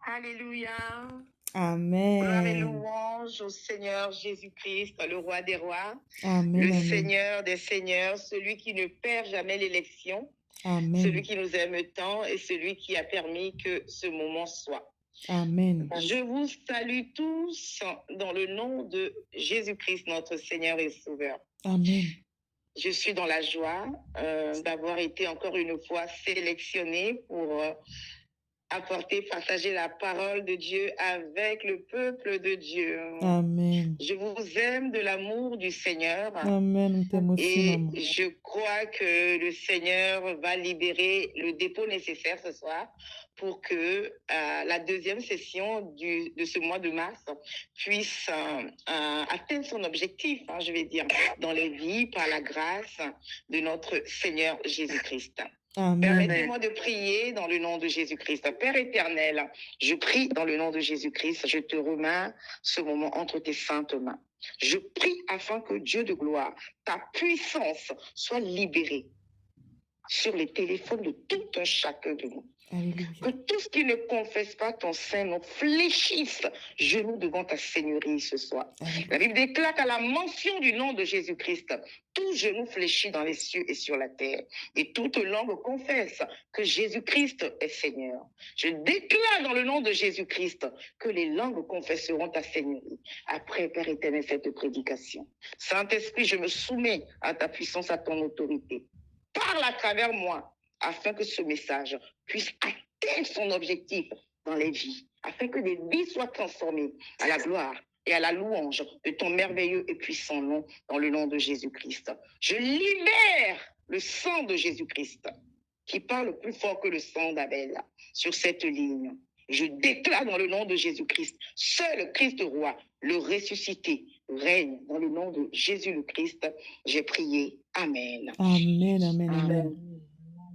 Alléluia. Gloire et Amen. louange au Seigneur Jésus-Christ, le roi des rois, Amen. le Amen. Seigneur des seigneurs, celui qui ne perd jamais l'élection, celui Amen. qui nous aime tant et celui qui a permis que ce moment soit. Amen. Je vous salue tous dans le nom de Jésus-Christ, notre Seigneur et Sauveur. Amen. Je suis dans la joie d'avoir été encore une fois sélectionnée pour partager la parole de Dieu avec le peuple de Dieu. Amen. Je vous aime de l'amour du Seigneur. Amen. Nous t'aimons aussi, Et maman. je crois que le Seigneur va libérer le dépôt nécessaire ce soir pour que la deuxième session de ce mois de mars puisse atteindre son objectif, je vais dire, dans les vies par la grâce de notre Seigneur Jésus-Christ. Amen. Permettez-moi de prier dans le nom de Jésus-Christ. Père éternel, je prie dans le nom de Jésus-Christ. Je te remets ce moment entre tes saintes mains. Je prie afin que Dieu de gloire, ta puissance soit libérée sur les téléphones de tout un chacun de nous. Alléluia. Que tout ce qui ne confesse pas ton Saint-Nom fléchisse genoux devant ta Seigneurie ce soir. Alléluia. La Bible déclare qu'à la mention du nom de Jésus-Christ, tout genou fléchit dans les cieux et sur la terre. Et toute langue confesse que Jésus-Christ est Seigneur. Je déclare dans le nom de Jésus-Christ que les langues confesseront ta Seigneurie. Après, Père éternel, cette prédication. Saint-Esprit, je me soumets à ta puissance, à ton autorité. Parle à travers moi, afin que ce message puisse atteindre son objectif dans les vies, afin que des vies soient transformées à la gloire et à la louange de ton merveilleux et puissant nom, dans le nom de Jésus-Christ. Je libère le sang de Jésus-Christ, qui parle plus fort que le sang d'Abel, sur cette ligne. Je déclare dans le nom de Jésus-Christ, seul Christ roi, le ressuscité, règne dans le nom de Jésus le Christ. J'ai prié. Amen. Amen. Amen. Amen.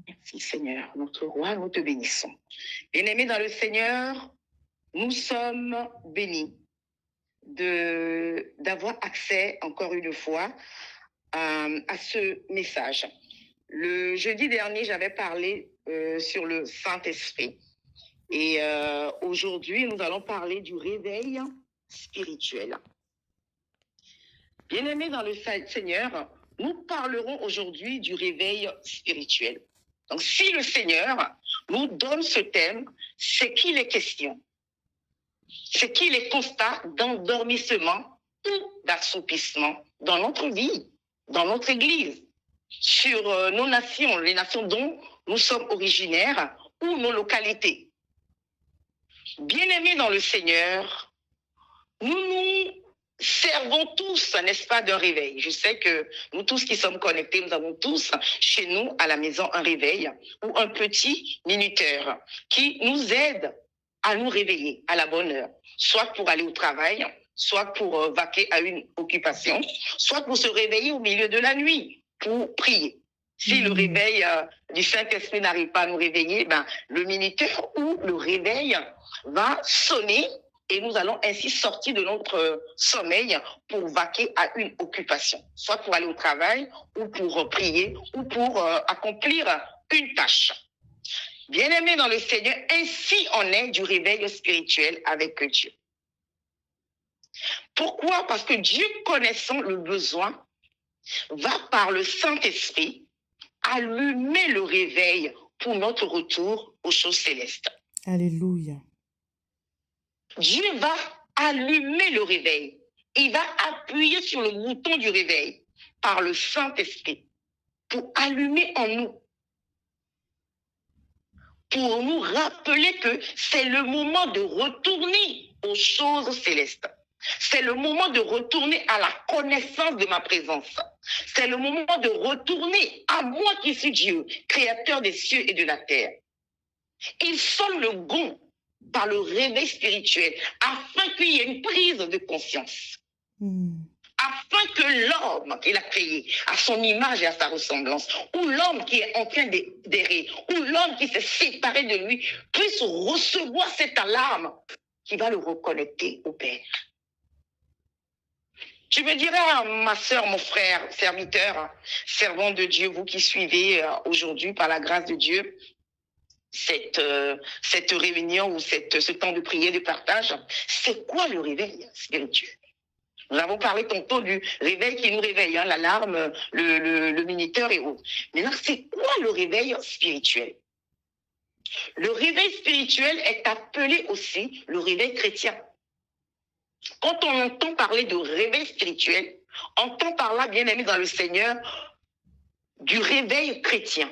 Merci Seigneur, notre roi, nous te bénissons. Bien-aimés dans le Seigneur, nous sommes bénis d'avoir accès encore une fois à ce message. Le jeudi dernier, j'avais parlé sur le Saint-Esprit. Et aujourd'hui, nous allons parler du réveil spirituel. Bien-aimés dans le Seigneur, nous parlerons aujourd'hui du réveil spirituel. Donc, si le Seigneur nous donne ce thème, c'est qu'il est question. C'est qu'il est constat d'endormissement ou d'assoupissement dans notre vie, dans notre Église, sur nos nations, les nations dont nous sommes originaires ou nos localités. Bien-aimés dans le Seigneur, nous servons tous, n'est-ce pas, d'un réveil. Je sais que nous tous qui sommes connectés, nous avons tous chez nous à la maison un réveil ou un petit minuteur qui nous aide à nous réveiller à la bonne heure, soit pour aller au travail, soit pour vaquer à une occupation, soit pour se réveiller au milieu de la nuit pour prier. Si le réveil du Saint-Esprit n'arrive pas à nous réveiller, le minuteur ou le réveil va sonner et nous allons ainsi sortir de notre sommeil pour vaquer à une occupation, soit pour aller au travail ou pour prier ou pour accomplir une tâche. Bien-aimés dans le Seigneur, ainsi on est du réveil spirituel avec Dieu. Pourquoi? Parce que Dieu, connaissant le besoin, va par le Saint-Esprit allumer le réveil pour notre retour aux choses célestes. Alléluia. Dieu va allumer le réveil. Il va appuyer sur le bouton du réveil par le Saint-Esprit pour allumer en nous, pour nous rappeler que c'est le moment de retourner aux choses célestes. C'est le moment de retourner à la connaissance de ma présence. C'est le moment de retourner à moi qui suis Dieu, créateur des cieux et de la terre. Il sonne le gong par le réveil spirituel afin qu'il y ait une prise de conscience. Afin que l'homme qu'il a créé à son image et à sa ressemblance, ou l'homme qui est en train d'errer, ou l'homme qui s'est séparé de lui, puisse recevoir cette alarme qui va le reconnecter au Père. Tu me diras, ma sœur, mon frère, serviteur, servant de Dieu, vous qui suivez aujourd'hui par la grâce de Dieu, cette réunion ou ce temps de prière, de partage. C'est quoi le réveil spirituel? Nous avons parlé tantôt du réveil qui nous réveille, hein, l'alarme, le minuteur et autres. Maintenant, c'est quoi le réveil spirituel? Le réveil spirituel est appelé aussi le réveil chrétien. Quand on entend parler de réveil spirituel, on entend par là, bien aimé dans le Seigneur, du réveil chrétien.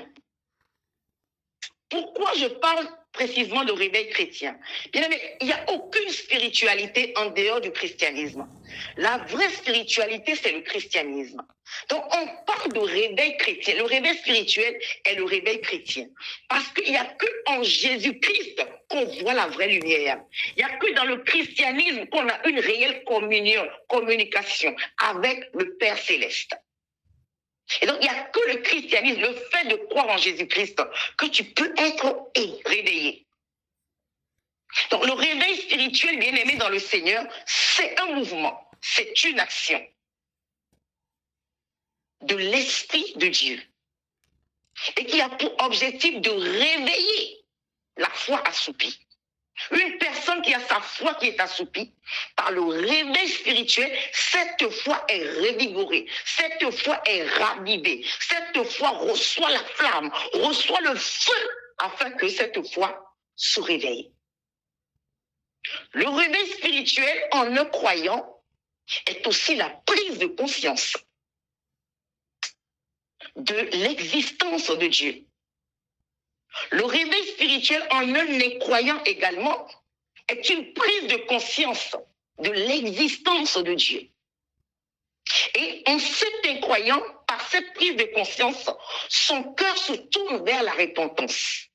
Pourquoi je parle précisément de réveil chrétien? Bien aimé, il n'y a aucune spiritualité en dehors du christianisme. La vraie spiritualité, c'est le christianisme. Donc, on parle de réveil chrétien. Le réveil spirituel est le réveil chrétien. Parce qu'il n'y a qu'en Jésus-Christ qu'on voit la vraie lumière. Il n'y a que dans le christianisme qu'on a une réelle communication avec le Père céleste. Et donc, il n'y a que le christianisme, le fait de croire en Jésus-Christ, que tu peux être réveillé. Donc, le réveil spirituel, bien aimé dans le Seigneur, c'est un mouvement, c'est une action de l'Esprit de Dieu. Et qui a pour objectif de réveiller la foi assoupie. Une personne qui a sa foi qui est assoupie, par le réveil spirituel, cette foi est revigorée, cette foi est ravivée, cette foi reçoit la flamme, reçoit le feu, afin que cette foi se réveille. Le réveil spirituel en un croyant est aussi la prise de conscience de l'existence de Dieu. Le réveil spirituel en un incroyant également est une prise de conscience de l'existence de Dieu. Et en cet incroyant, par cette prise de conscience, son cœur se tourne vers la repentance.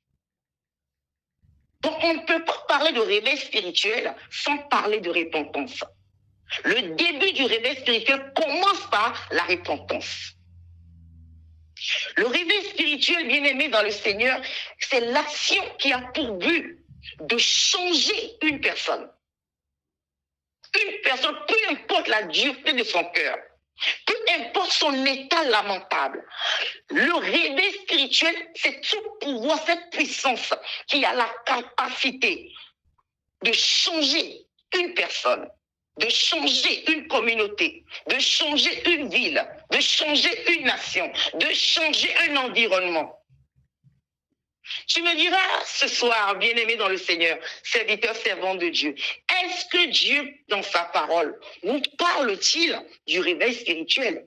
Donc on ne peut pas parler de réveil spirituel sans parler de repentance. Le début du réveil spirituel commence par la repentance. Le réveil spirituel, bien aimé dans le Seigneur, c'est l'action qui a pour but de changer une personne. Une personne, peu importe la dureté de son cœur, peu importe son état lamentable. Le réveil spirituel, c'est ce pouvoir, cette puissance qui a la capacité de changer une personne, de changer une communauté, de changer une ville, de changer une nation, de changer un environnement. Tu me diras ce soir, bien-aimé dans le Seigneur, serviteur, servant de Dieu, est-ce que Dieu, dans sa parole, nous parle-t-il du réveil spirituel?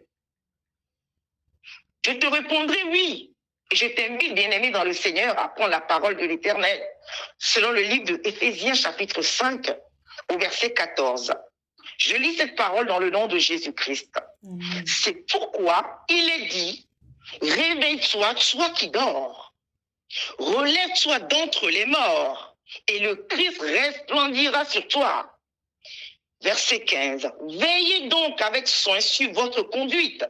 Je te répondrai oui. Et je t'invite, bien-aimé dans le Seigneur, à prendre la parole de l'Éternel, selon le livre de Éphésiens, chapitre 5, au verset 14. Je lis cette parole dans le nom de Jésus-Christ. C'est pourquoi il est dit, réveille-toi, toi qui dors. Relève-toi d'entre les morts, et le Christ resplendira sur toi. Verset 15. Veillez donc avec soin sur votre conduite,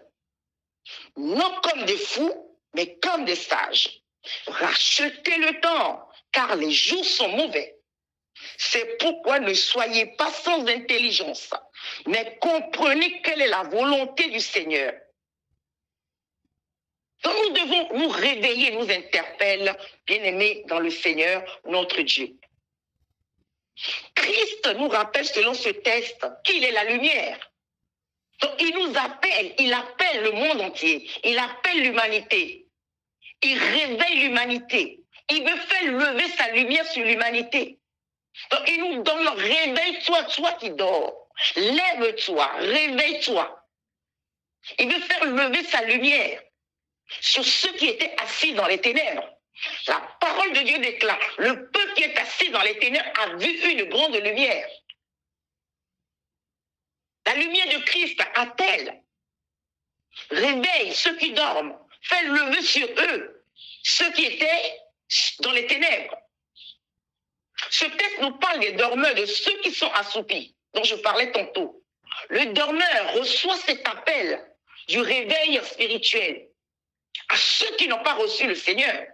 non comme des fous, mais comme des sages. Rachetez le temps, car les jours sont mauvais. C'est pourquoi ne soyez pas sans intelligence, mais comprenez quelle est la volonté du Seigneur. Donc nous devons nous réveiller, nous interpelle, bien-aimés dans le Seigneur, notre Dieu. Christ nous rappelle selon ce texte qu'il est la lumière. Donc il nous appelle, il appelle le monde entier, il appelle l'humanité. Il réveille l'humanité. Il veut faire lever sa lumière sur l'humanité. Donc il nous donne, réveille-toi, toi qui dors. Lève-toi, réveille-toi. Il veut faire lever sa lumière sur ceux qui étaient assis dans les ténèbres. La parole de Dieu déclare, le peuple qui est assis dans les ténèbres a vu une grande lumière. La lumière de Christ appelle, réveille ceux qui dorment, fait lever sur eux ceux qui étaient dans les ténèbres. Ce texte nous parle des dormeurs, de ceux qui sont assoupis, dont je parlais tantôt. Le dormeur reçoit cet appel du réveil spirituel à ceux qui n'ont pas reçu le Seigneur.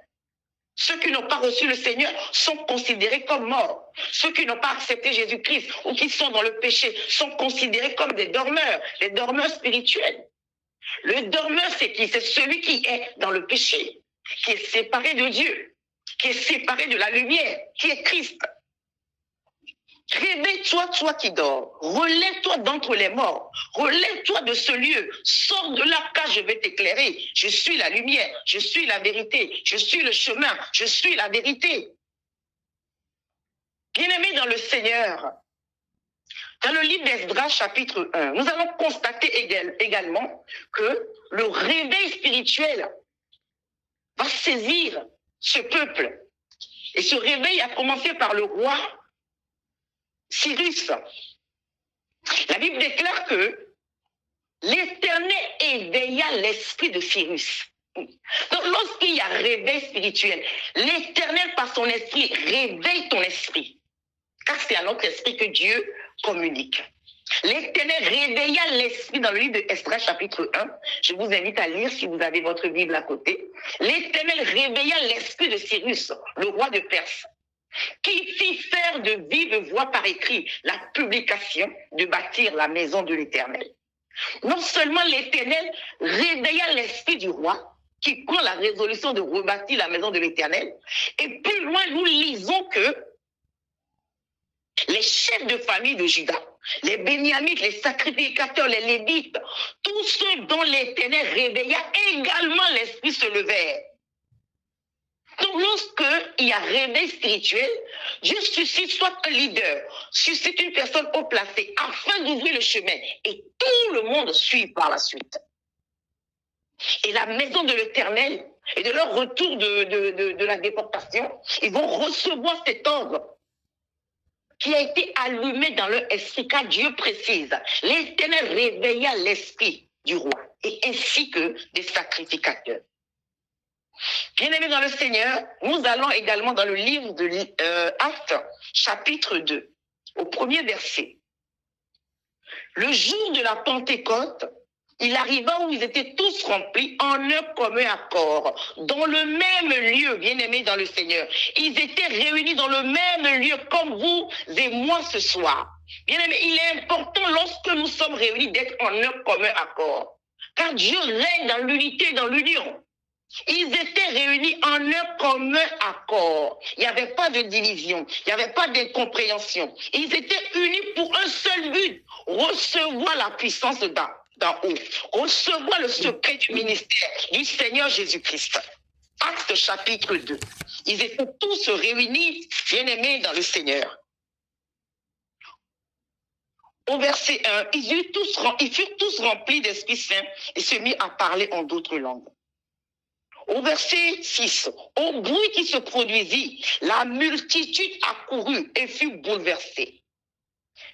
Ceux qui n'ont pas reçu le Seigneur sont considérés comme morts. Ceux qui n'ont pas accepté Jésus-Christ ou qui sont dans le péché sont considérés comme des dormeurs spirituels. Le dormeur, c'est qui? C'est celui qui est dans le péché, qui est séparé de Dieu. qui est séparé de la lumière, qui est Christ. Réveille-toi, toi qui dors. Relève-toi d'entre les morts. Relève-toi de ce lieu. Sors de là, car je vais t'éclairer. Je suis la lumière. Je suis la vérité. Je suis le chemin. Je suis la vérité. Bien-aimés dans le Seigneur, dans le livre d'Esdras, chapitre 1, nous allons constater également que le réveil spirituel va saisir ce peuple. Et ce réveil a commencé par le roi Cyrus. La Bible déclare que l'Éternel éveilla l'esprit de Cyrus. Donc, lorsqu'il y a réveil spirituel, l'Éternel, par son esprit, réveille ton esprit. Car c'est à notre esprit que Dieu communique. L'Éternel réveilla l'esprit dans le livre de Esdras, chapitre 1. Je vous invite à lire si vous avez votre Bible à côté. L'Éternel réveilla l'esprit de Cyrus, le roi de Perse, qui fit faire de vive voix par écrit la publication de bâtir la maison de l'Éternel. Non seulement l'Éternel réveilla l'esprit du roi, qui prend la résolution de rebâtir la maison de l'Éternel, et plus loin, nous lisons que les chefs de famille de Juda, les Béniamites, les sacrificateurs, les Lévites, tous ceux dont l'Éternel réveilla également l'esprit se levèrent. Donc, lorsqu'il y a réveil spirituel, Dieu suscite soit un leader, suscite une personne haut placée afin d'ouvrir le chemin et tout le monde suit par la suite. Et la maison de l'Éternel, et de leur retour de la déportation, ils vont recevoir cet ordre qui a été allumé dans leur esprit, car Dieu précise, l'Éternel réveilla l'esprit du roi, et ainsi que des sacrificateurs. Bien-aimés dans le Seigneur, nous allons également dans le livre de Actes, chapitre 2, au premier verset. Le jour de la Pentecôte, il arriva où ils étaient tous remplis en un commun accord, dans le même lieu, bien-aimés dans le Seigneur. Ils étaient réunis dans le même lieu, comme vous et moi ce soir. Bien-aimés, il est important lorsque nous sommes réunis d'être en un commun accord, car Dieu règne dans l'unité et dans l'union. Ils étaient réunis en un commun accord. Il n'y avait pas de division, il n'y avait pas d'incompréhension. Ils étaient unis pour un seul but, recevoir la puissance d'en haut, recevoir le secret du ministère du Seigneur Jésus-Christ. Actes chapitre 2. Ils étaient tous réunis, bien-aimés dans le Seigneur. Au verset 1, ils furent tous remplis d'Esprit Saint et se mirent à parler en d'autres langues. Au verset 6, au bruit qui se produisit, la multitude accourut et fut bouleversée.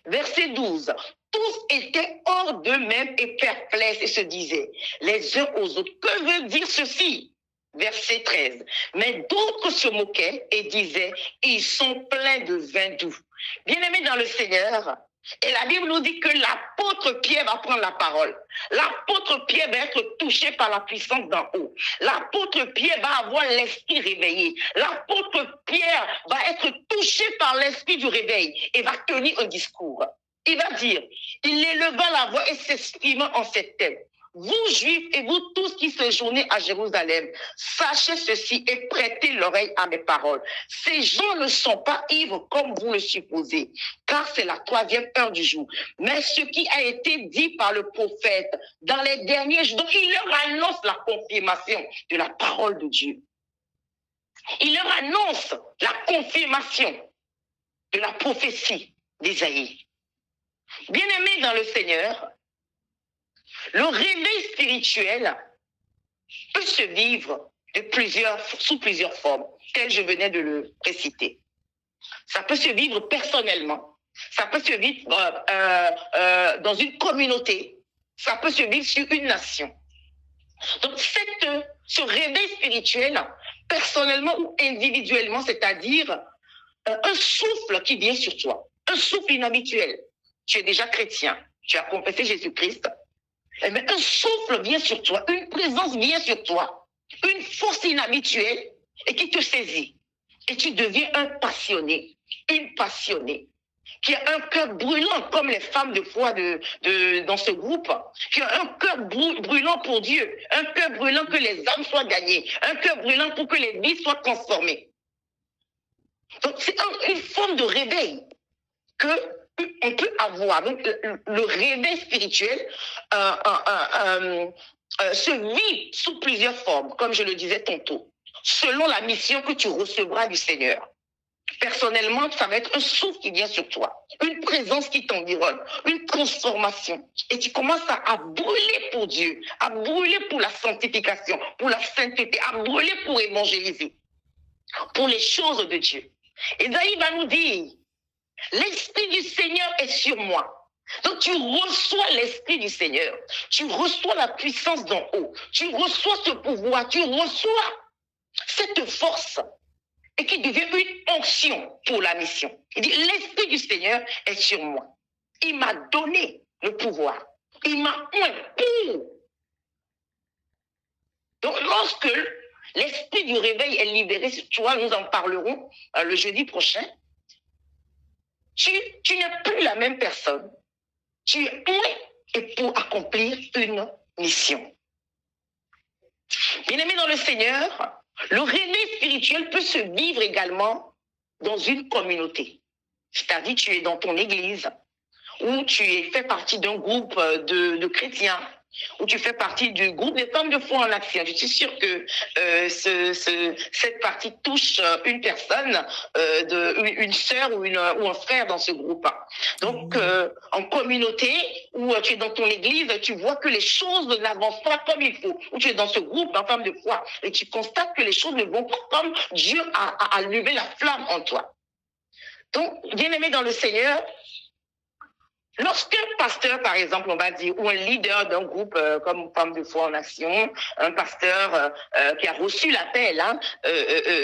Verset 12, tous étaient hors d'eux-mêmes et perplexes et se disaient les uns aux autres, que veut dire ceci? Verset 13, mais d'autres se moquaient et disaient, ils sont pleins de vin doux. Bien-aimés dans le Seigneur, et la Bible nous dit que l'apôtre Pierre va prendre la parole. L'apôtre Pierre va être touché par la puissance d'en haut. L'apôtre Pierre va avoir l'esprit réveillé. L'apôtre Pierre va être touché par l'esprit du réveil et va tenir un discours. Il va dire, il éleva la voix et s'exprimant en ces termes. Vous, Juifs, et vous tous qui séjournez à Jérusalem, sachez ceci et prêtez l'oreille à mes paroles. Ces gens ne sont pas ivres comme vous le supposez, car c'est la 3e heure du jour. Mais ce qui a été dit par le prophète dans les derniers jours, donc il leur annonce la confirmation de la parole de Dieu. Il leur annonce la confirmation de la prophétie d'Ésaïe. Bien-aimés dans le Seigneur, le réveil spirituel peut se vivre sous plusieurs formes, telles je venais de le préciter. Ça peut se vivre personnellement, ça peut se vivre dans une communauté, ça peut se vivre sur une nation. Donc ce réveil spirituel, personnellement ou individuellement, c'est-à-dire un souffle qui vient sur toi, un souffle inhabituel. Tu es déjà chrétien, tu as confessé Jésus-Christ, mais un souffle vient sur toi, une présence vient sur toi, une force inhabituelle et qui te saisit. Et tu deviens un passionné, une passionnée, qui a un cœur brûlant comme les femmes de foi dans ce groupe, qui a un cœur brûlant pour Dieu, un cœur brûlant que les âmes soient gagnées, un cœur brûlant pour que les vies soient transformées. Donc, c'est une forme de réveil qu'on peut avoir. Donc, le réveil spirituel se vit sous plusieurs formes, comme je le disais tantôt, selon la mission que tu recevras du Seigneur. Personnellement, ça va être un souffle qui vient sur toi, une présence qui t'environne, une transformation. Et tu commences à brûler pour Dieu, à brûler pour la sanctification, pour la sainteté, à brûler pour évangéliser, pour les choses de Dieu. Ésaïe va nous dire, l'Esprit du Seigneur est sur moi. Donc tu reçois l'Esprit du Seigneur, tu reçois la puissance d'en haut, tu reçois ce pouvoir, tu reçois cette force et qui devient une onction pour la mission. Il dit, l'Esprit du Seigneur est sur moi. Il m'a donné le pouvoir. Il m'a oint pour. Donc lorsque l'Esprit du réveil est libéré sur toi, nous en parlerons le jeudi prochain, tu n'es plus la même personne. Tu es oint et pour accomplir une mission. Bien-aimé dans le Seigneur, le réveil spirituel peut se vivre également dans une communauté. C'est-à-dire, tu es dans ton église, ou tu fais partie d'un groupe de chrétiens, ou tu fais partie du groupe des femmes de foi en action. Je suis sûre que cette partie touche une personne, une sœur ou un frère dans ce groupe. Donc, en communauté, ou tu es dans ton église, tu vois que les choses n'avancent pas comme il faut. Ou tu es dans ce groupe en femme de foi, et tu constates que les choses ne vont pas comme Dieu a allumé la flamme en toi. Donc, bien-aimé dans le Seigneur, lorsqu'un pasteur, par exemple, on va dire, ou un leader d'un groupe comme Femme de foi en action, un pasteur qui a reçu l'appel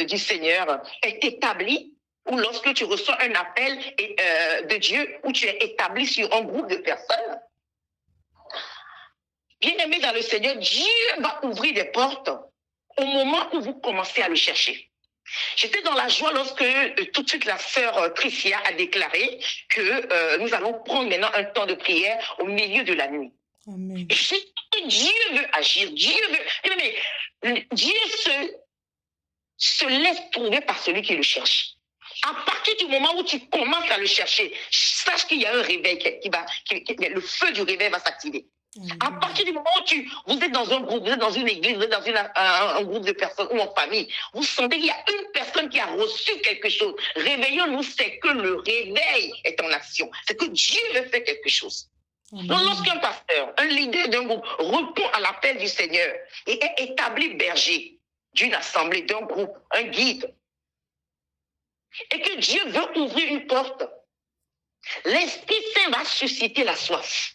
du Seigneur, est établi, ou lorsque tu reçois un appel de Dieu, où tu es établi sur un groupe de personnes, bien-aimé dans le Seigneur, Dieu va ouvrir des portes au moment où vous commencez à le chercher. J'étais dans la joie lorsque tout de suite la sœur Tricia a déclaré que nous allons prendre maintenant un temps de prière au milieu de la nuit. Amen. Et je sais que Dieu veut agir, Dieu veut... Mais Dieu se laisse trouver par celui qui le cherche. À partir du moment où tu commences à le chercher, sache qu'il y a un réveil, le feu du réveil va s'activer. À partir du moment où vous êtes dans un groupe, vous êtes dans une église, vous êtes dans un groupe de personnes ou en famille, vous sentez qu'il y a une personne qui a reçu quelque chose. Réveillons-nous, c'est que le réveil est en action. C'est que Dieu veut faire quelque chose. Donc, lorsqu'un pasteur, un leader d'un groupe répond à l'appel du Seigneur et est établi berger d'une assemblée, d'un groupe, un guide, et que Dieu veut ouvrir une porte, l'Esprit Saint va susciter la soif.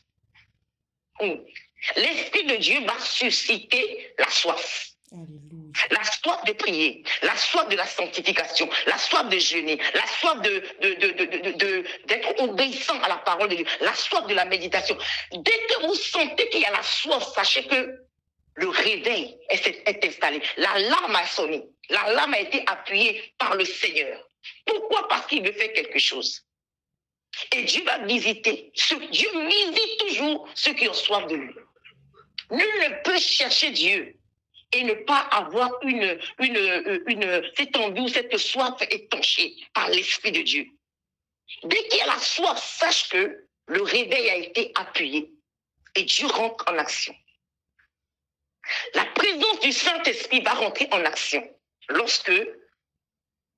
L'Esprit de Dieu va susciter la soif. Alléluia. La soif de prier, la soif de la sanctification, la soif de jeûner, la soif d'être obéissant à la parole de Dieu, la soif de la méditation. Dès que vous sentez qu'il y a la soif, sachez que le réveil est installé. L'alarme a sonné. L'alarme a été appuyée par le Seigneur. Pourquoi? Parce qu'il veut faire quelque chose. Et Dieu va visiter. Dieu visite toujours ceux qui ont soif de lui. Nul ne peut chercher Dieu et ne pas avoir cette envie ou cette soif étanchée par l'Esprit de Dieu. Dès qu'il y a la soif, sache que le réveil a été appuyé et Dieu rentre en action. La présence du Saint-Esprit va rentrer en action lorsque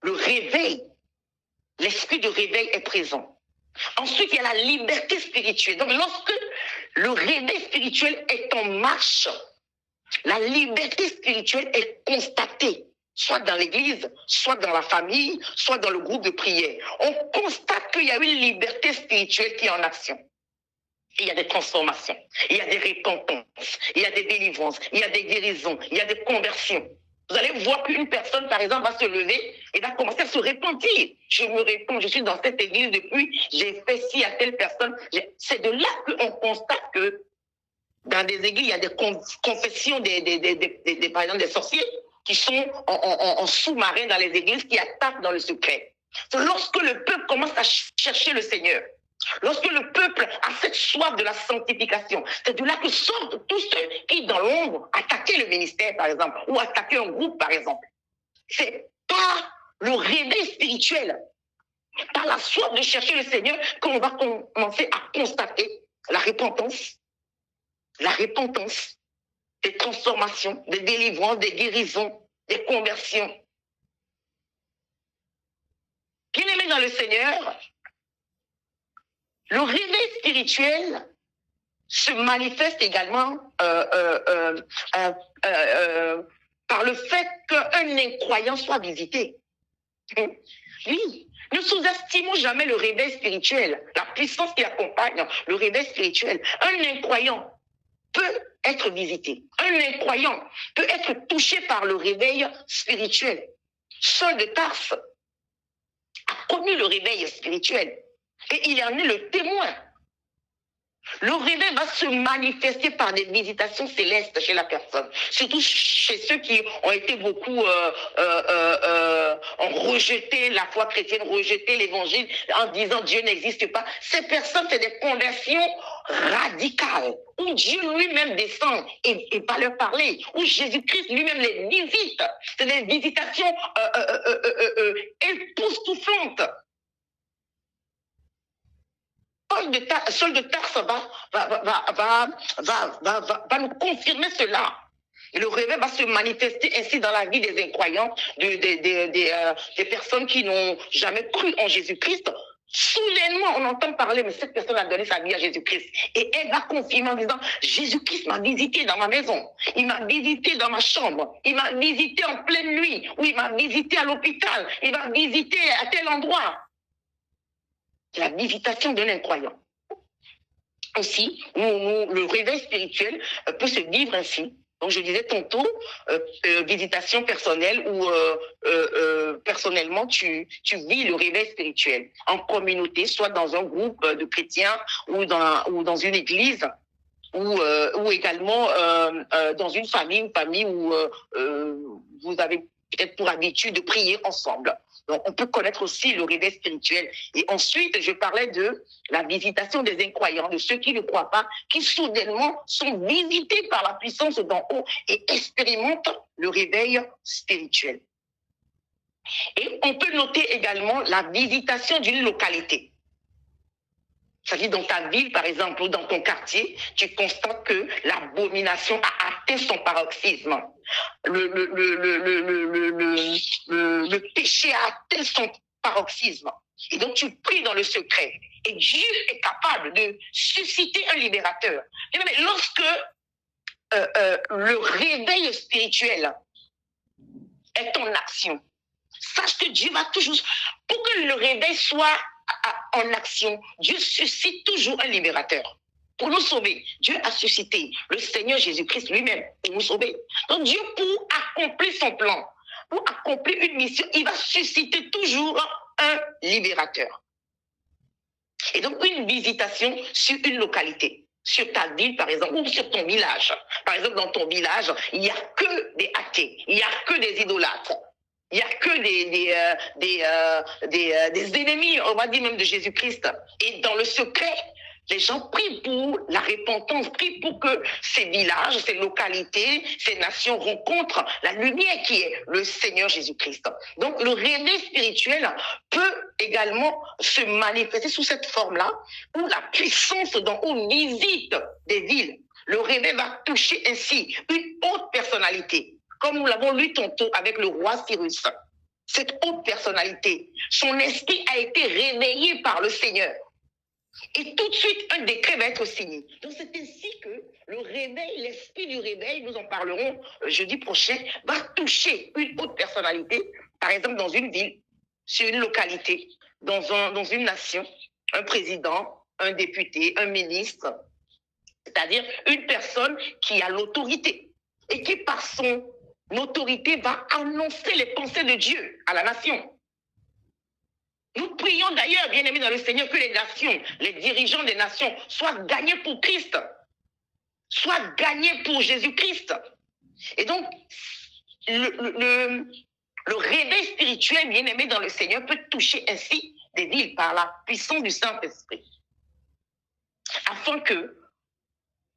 le réveil, l'esprit de réveil est présent. Ensuite, il y a la liberté spirituelle. Donc, lorsque le réveil spirituel est en marche, la liberté spirituelle est constatée, soit dans l'église, soit dans la famille, soit dans le groupe de prière. On constate qu'il y a une liberté spirituelle qui est en action. Il y a des transformations, il y a des repentances, il y a des délivrances, il y a des guérisons, il y a des conversions. Vous allez voir qu'une personne, par exemple, va se lever et va commencer à se repentir. Je me réponds, je suis dans cette église depuis, j'ai fait ci à telle personne. C'est de là qu'on constate que dans des églises, il y a des confessions par exemple, des sorciers qui sont en sous-marin dans les églises, qui attaquent dans le secret. C'est lorsque le peuple commence à chercher le Seigneur, lorsque le peuple a cette soif de la sanctification, c'est de là que sortent tous ceux qui, dans l'ombre, attaquaient le ministère, par exemple, ou attaquaient un groupe, par exemple. C'est pas le réveil spirituel, par la soif de chercher le Seigneur, qu'on va commencer à constater la repentance, des transformations, des délivrances, des guérisons, des conversions. Bien-aimés dans le Seigneur, le réveil spirituel se manifeste également par le fait qu'un incroyant soit visité. Oui, ne sous-estimons jamais le réveil spirituel, la puissance qui accompagne le réveil spirituel. Un incroyant peut être visité. Un incroyant peut être touché par le réveil spirituel. Saul de Tarse a connu le réveil spirituel et il en est le témoin. Le réveil va se manifester par des visitations célestes chez la personne, surtout chez ceux qui ont été beaucoup ont rejeté la foi chrétienne, rejeté l'évangile en disant Dieu n'existe pas. Ces personnes, c'est des conversions radicales où Dieu lui-même descend et va leur parler, où Jésus-Christ lui-même les visite. C'est des visitations époustouflantes. Saul de Tarse va nous confirmer cela. Et le réveil va se manifester ainsi dans la vie des incroyants, des personnes qui n'ont jamais cru en Jésus-Christ. Soudainement, on entend parler, mais cette personne a donné sa vie à Jésus-Christ. Et elle va confirmer en disant, Jésus-Christ m'a visité dans ma maison, il m'a visité dans ma chambre, il m'a visité en pleine nuit, ou il m'a visité à l'hôpital, il m'a visité à tel endroit. La visitation d'un incroyant. Aussi, le réveil spirituel peut se vivre ainsi. Donc, je disais tantôt, visitation personnelle où personnellement, tu vis le réveil spirituel en communauté, soit dans un groupe de chrétiens ou dans une église, ou également dans une famille où vous avez peut-être pour habitude de prier ensemble. Donc, on peut connaître aussi le réveil spirituel. Et ensuite, je parlais de la visitation des incroyants, de ceux qui ne croient pas, qui soudainement sont visités par la puissance d'en haut et expérimentent le réveil spirituel. Et on peut noter également la visitation d'une localité. C'est-à-dire dans ta ville, par exemple, ou dans ton quartier, tu constates que l'abomination a atteint son paroxysme. Le péché a atteint son paroxysme. Et donc tu pries dans le secret. Et Dieu est capable de susciter un libérateur. Mais lorsque le réveil spirituel est en action, sache que Dieu va toujours... Pour que le réveil soit en action, Dieu suscite toujours un libérateur pour nous sauver. Dieu a suscité le Seigneur Jésus-Christ lui-même pour nous sauver. Donc Dieu, pour accomplir son plan, pour accomplir une mission, il va susciter toujours un libérateur. Et donc une visitation sur une localité, sur ta ville par exemple, ou sur ton village. Par exemple, dans ton village, il n'y a que des athées, il n'y a que des idolâtres. Il n'y a que des ennemis, on va dire même de Jésus-Christ. Et dans le secret, les gens prient pour la repentance, prient pour que ces villages, ces localités, ces nations rencontrent la lumière qui est le Seigneur Jésus-Christ. Donc le réveil spirituel peut également se manifester sous cette forme-là, où la puissance d'en haut visite des villes. Le réveil va toucher ainsi une haute personnalité. Comme nous l'avons lu tantôt avec le roi Cyrus, cette haute personnalité, son esprit a été réveillé par le Seigneur. Et tout de suite, un décret va être signé. Donc c'est ainsi que le réveil, l'esprit du réveil, nous en parlerons jeudi prochain, va toucher une haute personnalité, par exemple dans une ville, sur une localité, dans une nation, un président, un député, un ministre, c'est-à-dire une personne qui a l'autorité et qui par son autorité va annoncer les pensées de Dieu à la nation. Nous prions d'ailleurs, bien-aimés dans le Seigneur, que les nations, les dirigeants des nations soient gagnés pour Christ, soient gagnés pour Jésus-Christ. Et donc, le réveil spirituel, bien-aimé dans le Seigneur, peut toucher ainsi des villes par la puissance du Saint-Esprit. Afin que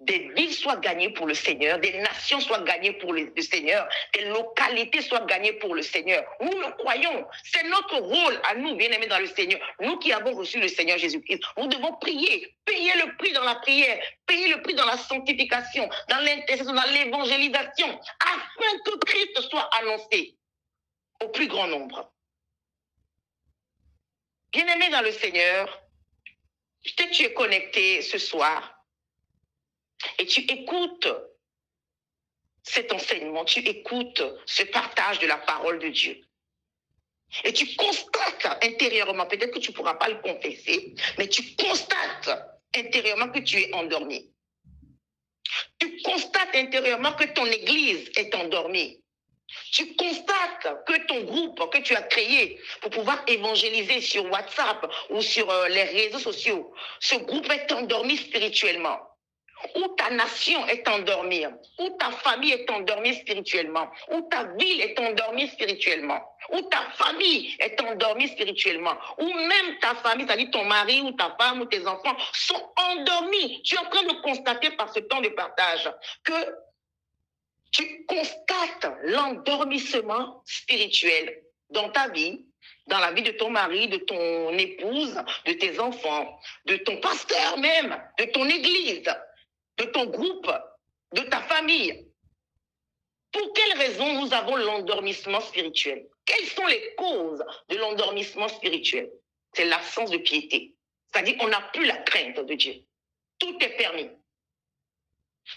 des villes soient gagnées pour le Seigneur, des nations soient gagnées pour le Seigneur, des localités soient gagnées pour le Seigneur. Nous le croyons. C'est notre rôle à nous, bien-aimés dans le Seigneur. Nous qui avons reçu le Seigneur Jésus-Christ, nous devons prier, payer le prix dans la prière, payer le prix dans la sanctification, dans l'intercession, dans l'évangélisation, afin que Christ soit annoncé au plus grand nombre. Bien-aimés dans le Seigneur, peut-être tu es connecté ce soir, et tu écoutes cet enseignement, tu écoutes ce partage de la parole de Dieu. Et tu constates intérieurement, peut-être que tu ne pourras pas le confesser, mais tu constates intérieurement que tu es endormi. Tu constates intérieurement que ton église est endormie. Tu constates que ton groupe que tu as créé pour pouvoir évangéliser sur WhatsApp ou sur les réseaux sociaux, ce groupe est endormi spirituellement. Où ta nation est endormie, où ta famille est endormie spirituellement, où ta ville est endormie spirituellement, où ta famille est endormie spirituellement, ou même ta famille, c'est-à-dire ton mari ou ta femme ou tes enfants sont endormis. Tu es en train de constater par ce temps de partage que tu constates l'endormissement spirituel dans ta vie, dans la vie de ton mari, de ton épouse, de tes enfants, de ton pasteur même, de ton église, de ton groupe, de ta famille. Pour quelles raisons nous avons l'endormissement spirituel? Quelles sont les causes de l'endormissement spirituel? C'est l'absence de piété. C'est-à-dire qu'on n'a plus la crainte de Dieu. Tout est permis.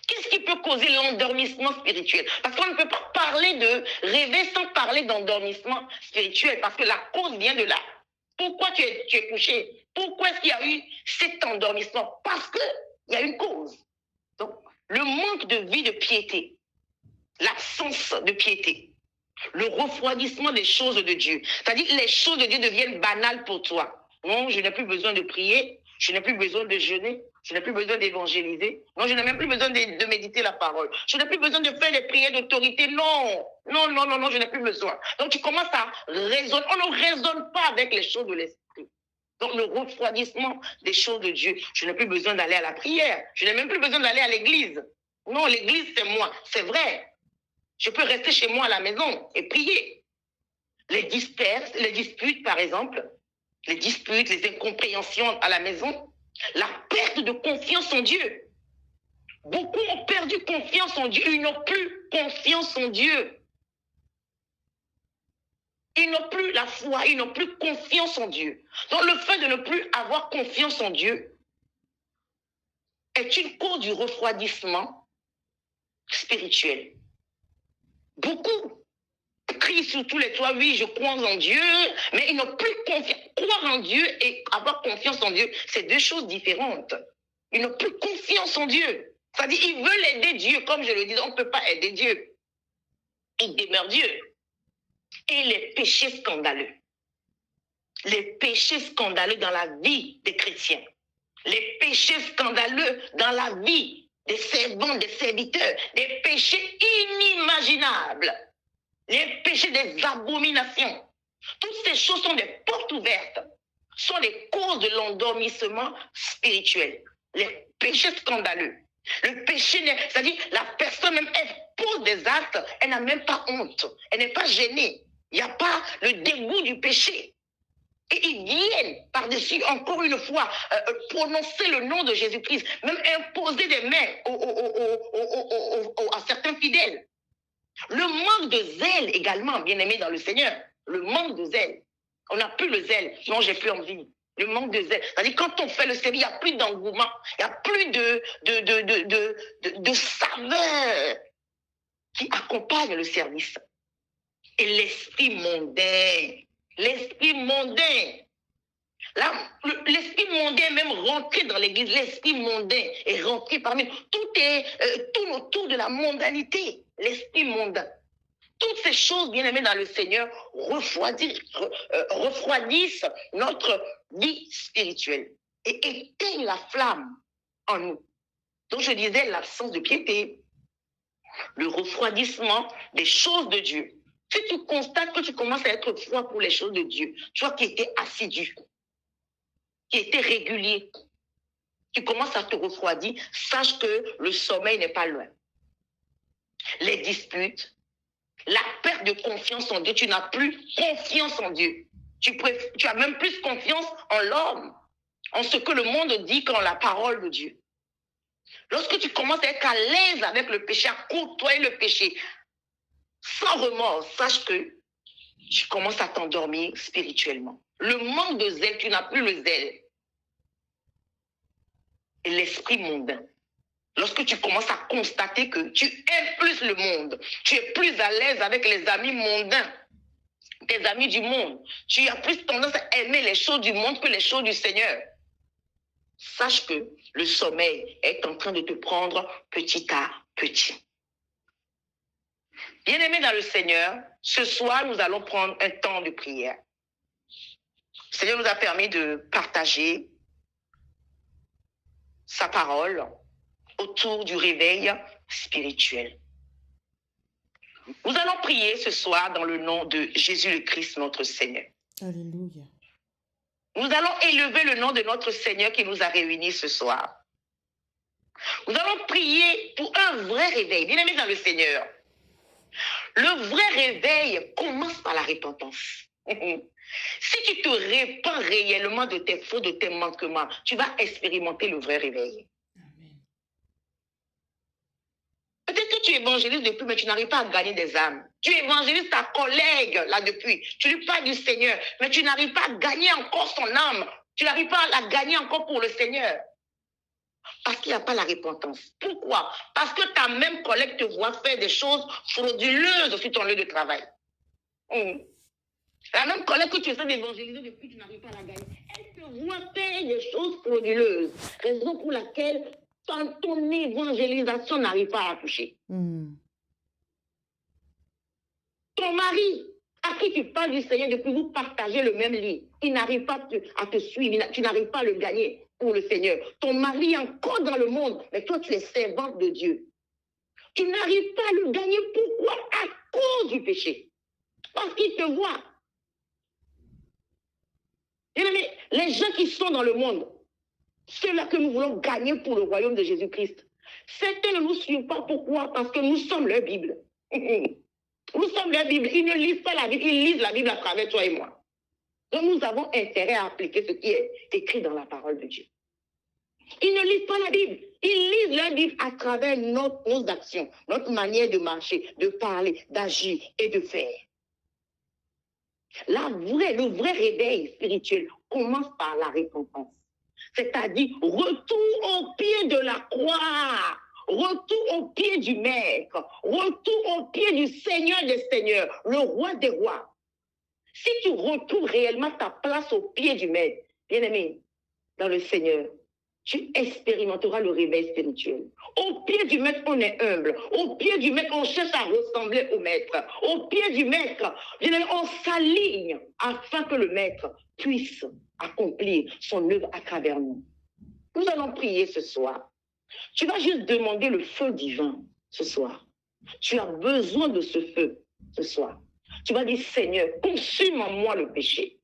Qu'est-ce qui peut causer l'endormissement spirituel? Parce qu'on ne peut pas parler de rêver sans parler d'endormissement spirituel, parce que la cause vient de là. Pourquoi tu es couché? Pourquoi est-ce qu'il y a eu cet endormissement? Parce qu'il y a une cause. Donc, le manque de vie de piété, l'absence de piété, le refroidissement des choses de Dieu. C'est-à-dire que les choses de Dieu deviennent banales pour toi. Non, je n'ai plus besoin de prier, je n'ai plus besoin de jeûner, je n'ai plus besoin d'évangéliser. Non, je n'ai même plus besoin de méditer la parole. Je n'ai plus besoin de faire des prières d'autorité. Non, je n'ai plus besoin. Donc tu commences à raisonner. On ne raisonne pas avec les choses de l'esprit. Donc le refroidissement des choses de Dieu. Je n'ai plus besoin d'aller à la prière. Je n'ai même plus besoin d'aller à l'église. Non, l'église c'est moi. C'est vrai. Je peux rester chez moi à la maison et prier. Les disputes par exemple, les disputes, les incompréhensions à la maison, la perte de confiance en Dieu. Beaucoup ont perdu confiance en Dieu. Ils n'ont plus confiance en Dieu. Ils n'ont plus la foi, ils n'ont plus confiance en Dieu. Donc le fait de ne plus avoir confiance en Dieu est une cause du refroidissement spirituel. Beaucoup crient sur tous les toits, oui, je crois en Dieu, mais ils n'ont plus confiance. Croire en Dieu et avoir confiance en Dieu, c'est deux choses différentes. Ils n'ont plus confiance en Dieu. C'est-à-dire, ils veulent aider Dieu, comme je le dis, on ne peut pas aider Dieu. Il demeure Dieu. Et les péchés scandaleux. Les péchés scandaleux dans la vie des chrétiens. Les péchés scandaleux dans la vie des servants, des serviteurs. Des péchés inimaginables. Les péchés des abominations. Toutes ces choses sont des portes ouvertes. Sont des causes de l'endormissement spirituel. Les péchés scandaleux. Le péché, c'est-à-dire la personne même, elle pose des actes, elle n'a même pas honte. Elle n'est pas gênée. Il n'y a pas le dégoût du péché. Et ils viennent par-dessus, encore une fois, prononcer le nom de Jésus-Christ, même imposer des mains à certains fidèles. Le manque de zèle également, bien aimé dans le Seigneur. Le manque de zèle. On n'a plus le zèle. Non, j'ai plus envie. Le manque de zèle. C'est-à-dire quand on fait le service, il n'y a plus d'engouement. Il n'y a plus de saveur qui accompagne le service. Et l'esprit mondain. L'esprit mondain. L'esprit mondain est même rentré dans l'église. L'esprit mondain est rentré parmi nous. Tout tourne autour de la mondanité. L'esprit mondain. Toutes ces choses, bien aimées dans le Seigneur, refroidissent notre vie spirituelle et éteignent la flamme en nous. Donc je disais l'absence de piété, le refroidissement des choses de Dieu. Si tu constates que tu commences à être froid pour les choses de Dieu, toi qui étais assidu, qui étais régulier, tu commences à te refroidir, sache que le sommeil n'est pas loin. Les disputes, la perte de confiance en Dieu, tu n'as plus confiance en Dieu. Tu as même plus confiance en l'homme, en ce que le monde dit qu'en la parole de Dieu. Lorsque tu commences à être à l'aise avec le péché, à côtoyer le péché, sans remords, sache que tu commences à t'endormir spirituellement. Le manque de zèle, tu n'as plus le zèle. Et l'esprit mondain. Lorsque tu commences à constater que tu aimes plus le monde, tu es plus à l'aise avec les amis mondains, tes amis du monde, tu as plus tendance à aimer les choses du monde que les choses du Seigneur. Sache que le sommeil est en train de te prendre petit à petit. Bien-aimés dans le Seigneur, ce soir, nous allons prendre un temps de prière. Le Seigneur nous a permis de partager sa parole autour du réveil spirituel. Nous allons prier ce soir dans le nom de Jésus le Christ, notre Seigneur. Alléluia. Nous allons élever le nom de notre Seigneur qui nous a réunis ce soir. Nous allons prier pour un vrai réveil. Bien-aimés dans le Seigneur, le vrai réveil commence par la repentance. Si tu te répands réellement de tes fautes, de tes manquements, tu vas expérimenter le vrai réveil. Amen. Peut-être que tu évangélises depuis, mais tu n'arrives pas à gagner des âmes. Tu évangélises ta collègue là depuis. Tu lui parles du Seigneur, mais tu n'arrives pas à gagner encore son âme. Tu n'arrives pas à la gagner encore pour le Seigneur. Parce qu'il n'y a pas la repentance. Pourquoi? Parce que ta même collègue te voit faire des choses frauduleuses sur ton lieu de travail. La même collègue que tu essaies d'évangéliser depuis, tu n'arrives pas à la gagner. Elle te voit faire des choses frauduleuses. Raison pour laquelle ton évangélisation n'arrive pas à la toucher. Ton mari, à qui tu parles du Seigneur depuis vous partagez le même lit, il n'arrive pas à te suivre, tu n'arrives pas à le gagner pour le Seigneur. Ton mari est encore dans le monde, mais toi tu es servante de Dieu. Tu n'arrives pas à le gagner. Pourquoi? À cause du péché. Parce qu'il te voit. Les gens qui sont dans le monde, ceux-là que nous voulons gagner pour le royaume de Jésus-Christ, certains ne nous suivent pas. Pourquoi? Parce que nous sommes leur Bible. Nous sommes leur Bible. Ils ne lisent pas la Bible, ils lisent la Bible à travers toi et moi. Donc nous avons intérêt à appliquer ce qui est écrit dans la parole de Dieu. Ils ne lisent pas la Bible. Ils lisent leur Bible à travers nos actions, notre manière de marcher, de parler, d'agir et de faire. Le vrai réveil spirituel commence par la repentance. C'est-à-dire retour au pied de la croix, retour au pied du Maître, retour au pied du Seigneur des Seigneurs, le Roi des Rois. Si tu retrouves réellement ta place au pied du Maître, bien-aimé, dans le Seigneur, tu expérimenteras le réveil spirituel. Au pied du Maître, on est humble. Au pied du Maître, on cherche à ressembler au Maître. Au pied du Maître, on s'aligne afin que le Maître puisse accomplir son œuvre à travers nous. Nous allons prier ce soir. Tu vas juste demander le feu divin ce soir. Tu as besoin de ce feu ce soir. Tu vas dire, Seigneur, consume en moi le péché.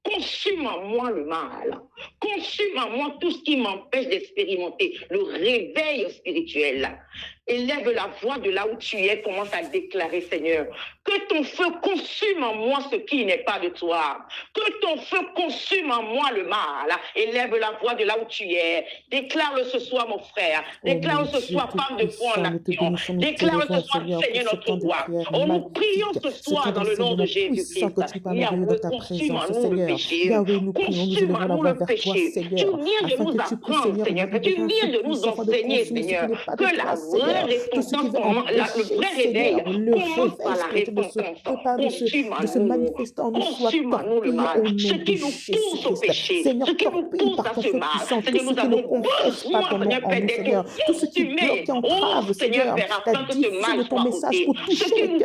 Consume en moi le mal. Consume en moi tout ce qui m'empêche d'expérimenter le réveil spirituel. Élève la voix de là où tu es, commence à déclarer, Seigneur, que ton feu consume en moi ce qui n'est pas de toi. Que ton feu consume en moi le mal. Élève la voix de là où tu es. Déclare-le ce soir, mon frère. Déclare-le ce soir, femme de foi en action. Déclare-le ce soir, Seigneur, notre roi. Oh, nous prions ce soir dans le nom de Jésus-Christ. Yahweh, consume en nous le péché. Consume en nous le péché. Tu viens de nous apprendre, Seigneur. Tu viens de nous enseigner, Seigneur, que la vraie repentance, le vrai réveil commence par la repentance. Consume en nous le mal. Ce qui nous pousse au péché, ce qui nous pousse à ce mal. Seigneur, nous avons besoin, Seigneur, Père, d'être consumés. Oh, Seigneur, Père, afin que ce mal soit ôté. Ce qui nous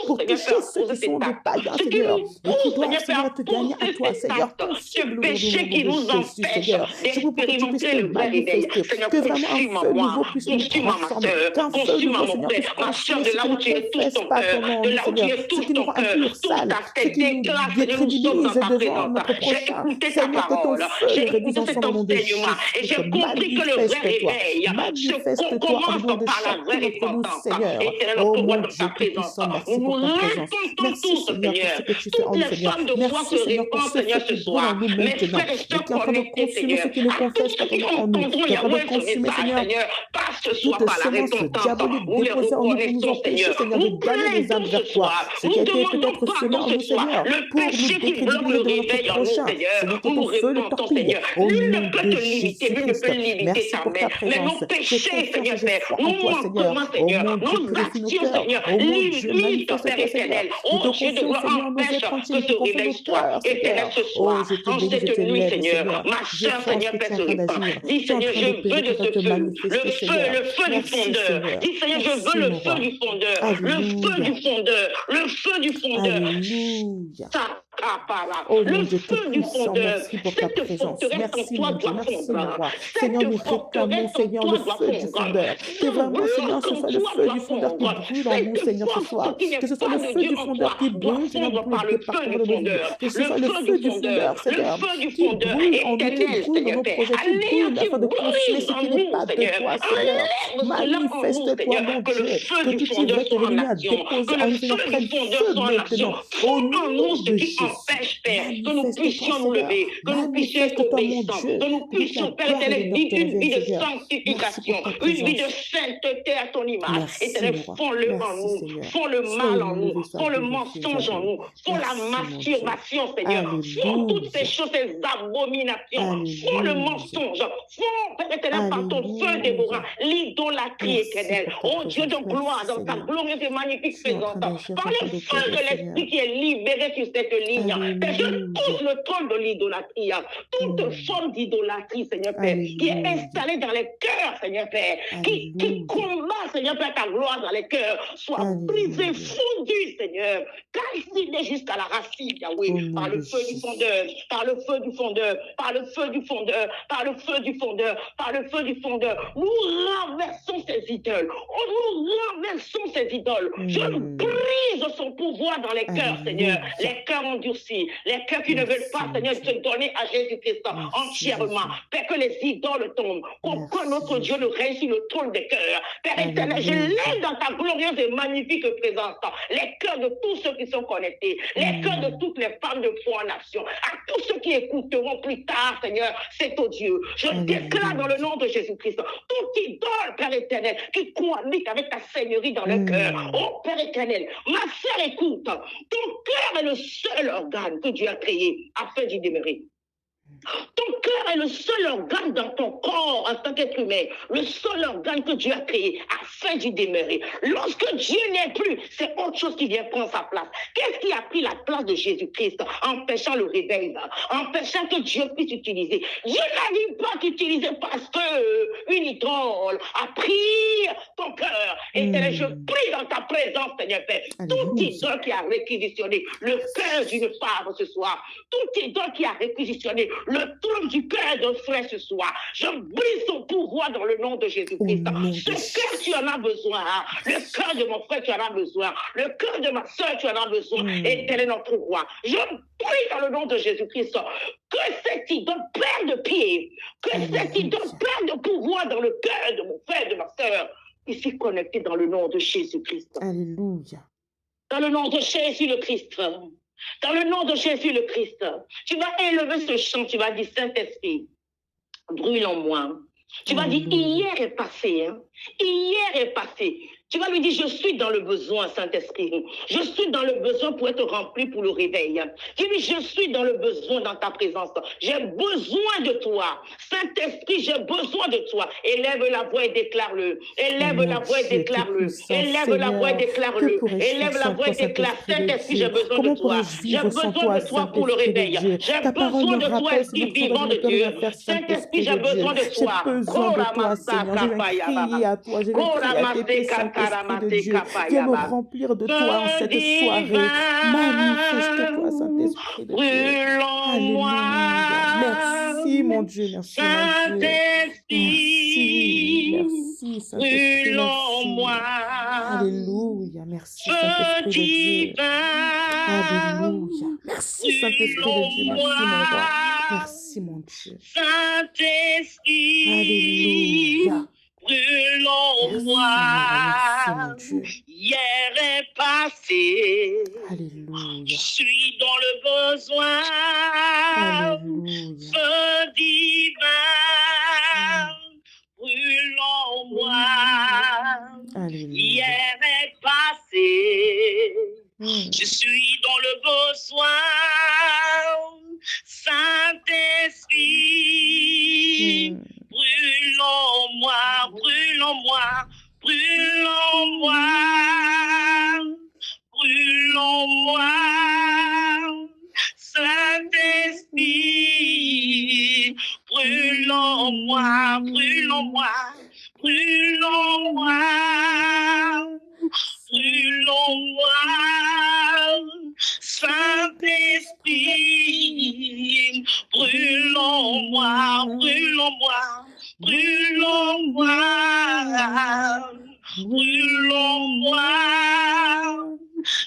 pousse, Seigneur, Père, à poser cet acte. Ce qui nous pousse, Seigneur, Père, à poser cet acte. Ce péché qui nous Jésus, m'empêche Seigneur. Je vous prie que tu puisses d'expérimenter te le vrai réveil. manifester, Seigneur, que vraiment un consume en feu moi, nouveau puisse nous consume à ma transformer, soeur, qu'un feu consume à nouveau, mon Seigneur, puisse frère, ma soeur, consumer de ce là qui où ne tu es, touche confesse ton pas cœur, ton nom en de nous, là où tu Seigneur, es, ce touche qui nous ton rend cœur, impurs, touche sales, ta ce tête, qui nous déclare, Seigneur, nous sommes décrédibilise dans ta devant présence. notre J'ai prochain. écouté ta Seigneur, que ton parole, feu j'ai le réduise écouté cet ensemble au nom de enseignement et Jésus-Christ. j'ai compris que le vrai Manifeste-toi, réveil manifeste-toi en commence dedans de par la chacun vraie d'entre nous, repentance. Seigneur. Et quelle est Oh notre roi mon dans ta Dieu présence? Tout-Puissant, Nous merci nous pour ta présence. répentons Merci tous, Seigneur pour Seigneur. ce que tu fais Toutes en nous, les Seigneur. femmes de foi se Merci Seigneur pour répandent, ce feu Seigneur, ce qui brûle en soir. nous Mes maintenant frères et et sœurs qui est en train de connectés, consumer Seigneur. ce qui ne À tous confesse pas ceux ton qui nom en nous, entendront qui est en train de Yahweh ce consumer, message, Seigneur, Seigneur, pas ce soir toute par la semence repentance, diabolique nous les déposée en nous pour nous reconnaissons, empêcher, Seigneur. Seigneur, de Nous gagner des âmes plaidons ce vers toi. soir. Ce Nous qui a été demandons peut-être semé pardon en ce nous, soir. Seigneur, Le pour nous péché qui bloque décrédibiliser le devant notre réveil en nous, prochain. Seigneur, Seigneur, que nous ton nous feu le répandons, torpille. Seigneur. Au Nul nom ne peut de te limiter, nul ne peut Jésus-Christ. limiter Merci ta pour main. ta Mais présence. nos J'ai péchés, confiance et Seigneur j'ai Père, foi en nos toi, Seigneur. manquements, Oh Seigneur, mon Dieu, nos purifie nos actions, cœurs. Seigneur, Oh mon Dieu, limite, Père manifeste-toi, Seigneur. éternel. Nous Oh te Dieu de confions, gloire, Seigneur, nos empêche êtres entiers. que Nous ce te confions réveil nos soit cœurs, éternel Seigneur. ce Oh, soir. je te En bénis, je cette nuit, t'élève, Seigneur, Seigneur. ma Je soeur, sens ce Seigneur que Père, tu es en se train répand. d'agir. Dis, Tu es en Seigneur, train je d'opérer, veux tu es de en train de ce te feu, manifester, Seigneur. le feu du Merci, fondeur. Seigneur. Dis, Seigneur, je veux Merci, le mon feu roi. du fondeur, le feu Alléluia. du fondeur, le feu du fondeur. Alléluia. Sakapara. Oh mon Le Dieu feu du Tout-Puissant, fondeur. merci pour ta Cette présence. forteresse en Merci toi mon Dieu, doit merci mon fondre. roi. Seigneur, Cette nous réclamons, forteresse en Seigneur, le toi doit feu du fondre. fondeur. Que Ce vraiment, Seigneur, bloc ce en soit le toi feu doit du fondeur qui fondre. brûle en nous, Cette Seigneur, ce force soir. qui n'est Que ce soit pas le de feu Dieu du en fondeur toi qui doit brûle, Seigneur, fondre dans le par le feu département du de nos vies. fondeur. Que ce Le soit le feu du feu du fondeur. fondeur, Le Seigneur, feu du qui fondeur brûle en nous, qui éternel, brûle dans Seigneur nos Père. projets, qui Alléluia, brûle qui afin de consumer brise ce en qui n'est nous, pas de Seigneur. toi, Seigneur. Enlève cela en nous, Manifeste-toi, Seigneur. mon Que le Dieu. feu Que du toute fondeur ivresse que soit en l'ennemi a action. Que déposée le en nous, Seigneur, feu du prenne fondeur feu soit en action. maintenant. Au Fonde en nous nom ce de qui Jésus. empêche, Père, que nous Manifeste-toi, puissions nous lever, Seigneur. que nous puissions être Manifeste-toi, mon obéissants, Dieu. que nous Que toute la puissions, Père gloire et éternel, l'honneur vivre te une vie reviennent, de Seigneur. Merci sanctification, pour ta une vie de présence. sainteté à ton image. Merci, Éternel, mon roi. font-le en Merci, nous, Seigneur. font le Sois mal en nous, élevé, sois font le glorifié, sois mensonge en béni. nous, font la Merci, mon Dieu. masturbation, Seigneur, font toutes ces Alléluia. choses, ces abominations, font le Alléluia. mensonge, font, Père éternel, par ton feu, Déborah, Alléluia. l'idolâtrie Merci éternelle. pour ta Oh Dieu de présence. gloire, Merci, dans ta Seigneur. glorieuse et magnifique Tu es en train présence, d'agir, tu es par en le train feu d'opérer, de Seigneur. l'Esprit qui est libéré sur cette ligne, Père, je touche Alléluia. le trône de l'idolâtrie, toute forme d'idolâtrie, Seigneur Père, qui est Alléluia. installée dans les cœurs, Seigneur Père, qui Alléluia. combat, Seigneur Père, ta gloire dans les cœurs, soit brisée, Alléluia. fondue, Seigneur, calcinée jusqu'à la racine, Yahweh, Au nom par le de feu du Jésus. fondeur, par le feu du fondeur, par le feu du fondeur, par le feu du fondeur, par le feu du fondeur. Nous renversons ces idoles. Oh, nous renversons ces idoles. Je brise son pouvoir dans les cœurs, Seigneur. Alléluia. Les cœurs endurcis, les cœurs qui ne veulent Merci, pas, mon Seigneur, Dieu. se donner à Jésus-Christ Merci, entièrement. Jésus. Père, que les idoles tombent, que Merci, notre Dieu Jésus. ne règne sur le trône des cœurs. Père éternel, je Alléluia. lève dans ta glorieuse et magnifique présence les cœurs de tous ceux qui sont connectés, les cœurs de toutes les femmes de foi en action, à tous ceux qui écouteront plus tard, Seigneur, c'est au Dieu. Je déclare dans le nom de Jésus-Christ, toute idole, Père éternel, qui cohabite avec ta seigneurie dans le cœur. Oh Père éternel, ma sœur, écoute, ton cœur est le seul organe que Dieu a créé afin d'y demeurer. Ton cœur est le seul organe dans ton corps en tant qu'être humain, le seul organe que Dieu a créé afin d'y demeurer. Lorsque Dieu n'est plus, c'est autre chose qui vient prendre sa place. Qu'est-ce qui a pris la place de Jésus-Christ, empêchant le réveil, empêchant que Dieu puisse utiliser? Dieu n'a dit pas qu'utiliser parce que une idole a pris ton cœur. Et je prie dans ta présence, Seigneur Père, toute idole qui a réquisitionné le cœur d'une femme ce soir, toute idole qui a réquisitionné le trône du cœur d'un frère ce soir, je brise son pouvoir dans le nom de Jésus-Christ. Ce cœur, tu en as besoin. Le cœur de mon frère, tu en as besoin. Le cœur de ma soeur, tu en as besoin. Et tel est notre roi. Je prie dans le nom de Jésus-Christ que cette idole perde de pied, que cette idole perde de pouvoir dans le cœur de mon frère, de ma soeur, ici connecté dans le nom de Jésus-Christ. Alléluia. Dans le nom de Jésus le Christ. Dans le nom de Jésus le Christ, tu vas élever ce chant, tu vas dire Saint-Esprit, brûle en moi. Tu vas dire hier est passé, hein? Hier est passé. Tu vas lui dire, je suis dans le besoin, Saint-Esprit. Je suis dans le besoin pour être rempli pour le réveil. Dis-lui, je suis dans le besoin dans ta présence. J'ai besoin de toi. Saint-Esprit, j'ai besoin de toi. Élève la voix et déclare-le. Élève la voix et déclare-le. Élève la voix et déclare-le. Élève la voix et déclare, Saint-Esprit, j'ai besoin de toi. J'ai besoin de toi pour le réveil. J'ai besoin de toi, Esprit vivant de Dieu. Saint-Esprit, j'ai besoin de toi. J'ai besoin de toi, Seigneur. Je vais crier à toi. Je vais crier à tes pieds, Saint-Esprit de Dieu. Viens me remplir de toi en cette soirée. Manifeste-toi, Saint-Esprit de Dieu. Alléluia. Merci, mon mon Dieu, merci, mon Dieu. Merci, merci, Saint-Esprit, brûle-en-moi. merci. Alléluia, merci, Saint-Esprit de Dieu. Alléluia, merci, Saint-Esprit de Dieu, merci, mon roi. Merci, mon Dieu. Saint-Esprit, Alléluia. brûlons-moi. Merci, mon Dieu. Hier est passé. Alléluia. Je suis dans le besoin. Alléluia. Feu divin, brûlons-moi. Alléluia. Hier est passé. Je suis dans le besoin. Saint-Esprit, brûlons-moi, brûlons-moi, brûlons-moi, brûlons-moi. Saint-Esprit, brûlons-moi, brûlons-moi, brûlons-moi, brûlons-moi. Saint-Esprit, brûlons-moi, brûlons-moi, brûlons-moi, brûlons-moi.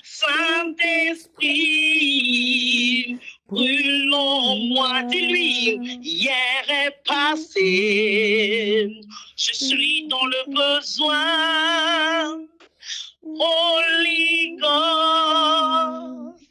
Saint-Esprit, brûlons-moi. Dis-lui, hier est passé. Je suis dans le besoin. Holy Ghost,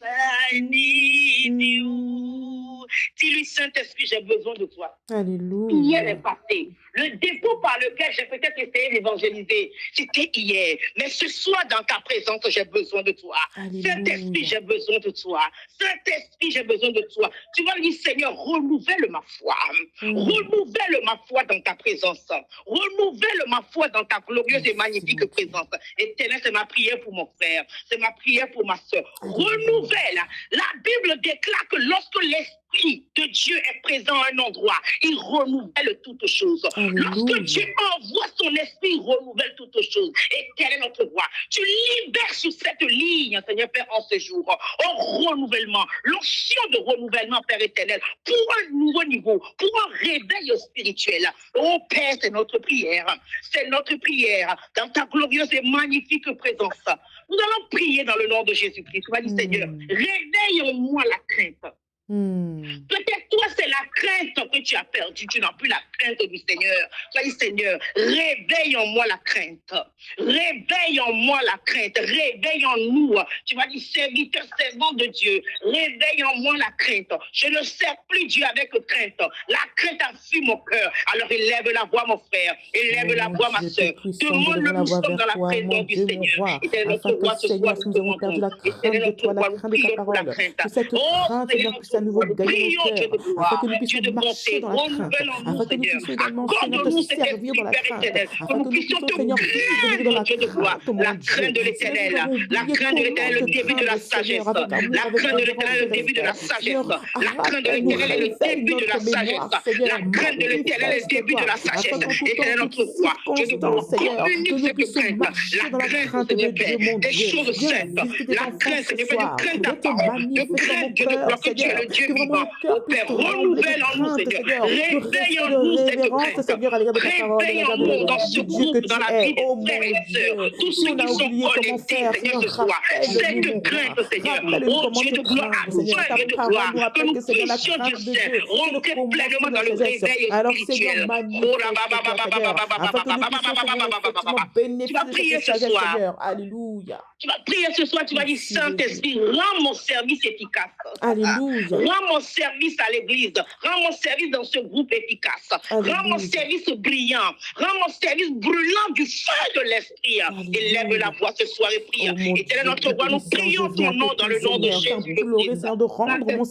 I need you. Dis-lui, Saint-Esprit, j'ai besoin de toi. Alléluia. Hier est passé. Le dépôt par lequel j'ai peut-être essayé d'évangéliser, c'était hier. Mais ce soir, dans ta présence, j'ai besoin de toi. Saint-Esprit, j'ai besoin de toi. Saint-Esprit, j'ai besoin de toi. Tu vas lui dire, Seigneur, renouvelle ma foi. Renouvelle ma foi dans ta présence. Renouvelle ma foi dans ta glorieuse et magnifique présence. Éternel, c'est ma prière pour mon frère. C'est ma prière pour ma soeur. Renouvelle. La Bible déclare que lorsque l'Esprit de Dieu est présent à un endroit, il renouvelle toutes choses. Lorsque Dieu envoie son esprit, il renouvelle toutes choses. Et quel est notre roi? Tu libères sur cette ligne, Seigneur Père, en ce jour, un renouvellement, l'onction de renouvellement, Père éternel, pour un nouveau niveau, pour un réveil spirituel. Oh Père, c'est notre prière. C'est notre prière dans ta glorieuse et magnifique présence. Nous allons prier dans le nom de Jésus-Christ. Tu vas dire, Seigneur, réveille en moi la crainte. Peut-être toi, c'est la crainte que tu as perdue. Tu n'as plus la crainte du Seigneur. Sois Seigneur, réveille en moi la crainte. Réveille en moi la crainte. Réveille en nous. Tu vas dire, serviteur, servant de Dieu. Réveille en moi la crainte. Je ne sers plus Dieu avec crainte. La crainte a fui mon cœur. Alors élève la voix, mon frère. Élève la voix, ma soeur. Demande-le, nous sommes dans la présence du Seigneur. Et c'est notre roi ce soir, nous demandons. Et c'est notre roi, nous prions pour la crainte. Oh Seigneur, nouveau gagner nos cœurs, afin que nous puissions Dieu marcher dans la crainte, afin que nous puissions également, Seigneur, te servir dans la crainte, afin que nous puissions, Seigneur, vivre dans la crainte, la crainte de l'Éternel, la crainte de l'Éternel, le début de la sagesse, la crainte de l'Éternel, le début de la sagesse, la crainte de l'Éternel, le début de la sagesse, la crainte de l'Éternel, le début de la sagesse, Éternel notre roi, Dieu de gloire, communique cette crainte, la crainte, Seigneur Père, des choses saintes, la crainte, Seigneur Père, de crainte ta parole, de crainte, Dieu de gloire, que tu es le Dieu vivant. Ô Père, renouvelle en nous, Seigneur. Réveille en nous cette crainte. Réveille en nous dans ce groupe, dans la vie des frères et sœurs. Tous ceux qui sont connectés, Seigneur, ce soir. Cette crainte, Seigneur. Ô Dieu de gloire, aveugle de gloire. Que nous puissions, Dieu Saint, rentrer pleinement dans le réveil spirituel. Tu vas prier ce soir. Alléluia. Tu vas prier ce soir, tu vas dire, Saint-Esprit, rends mon service efficace. Alléluia. Rends mon service à l'église. Rends mon service dans ce groupe efficace. Alléluia. Rends mon service brillant. Rends mon service brûlant du feu de l'esprit. Élève la voix ce soir et prie. Éternel notre roi, nous prions ton nom dans le nom de Jésus. De rendre mon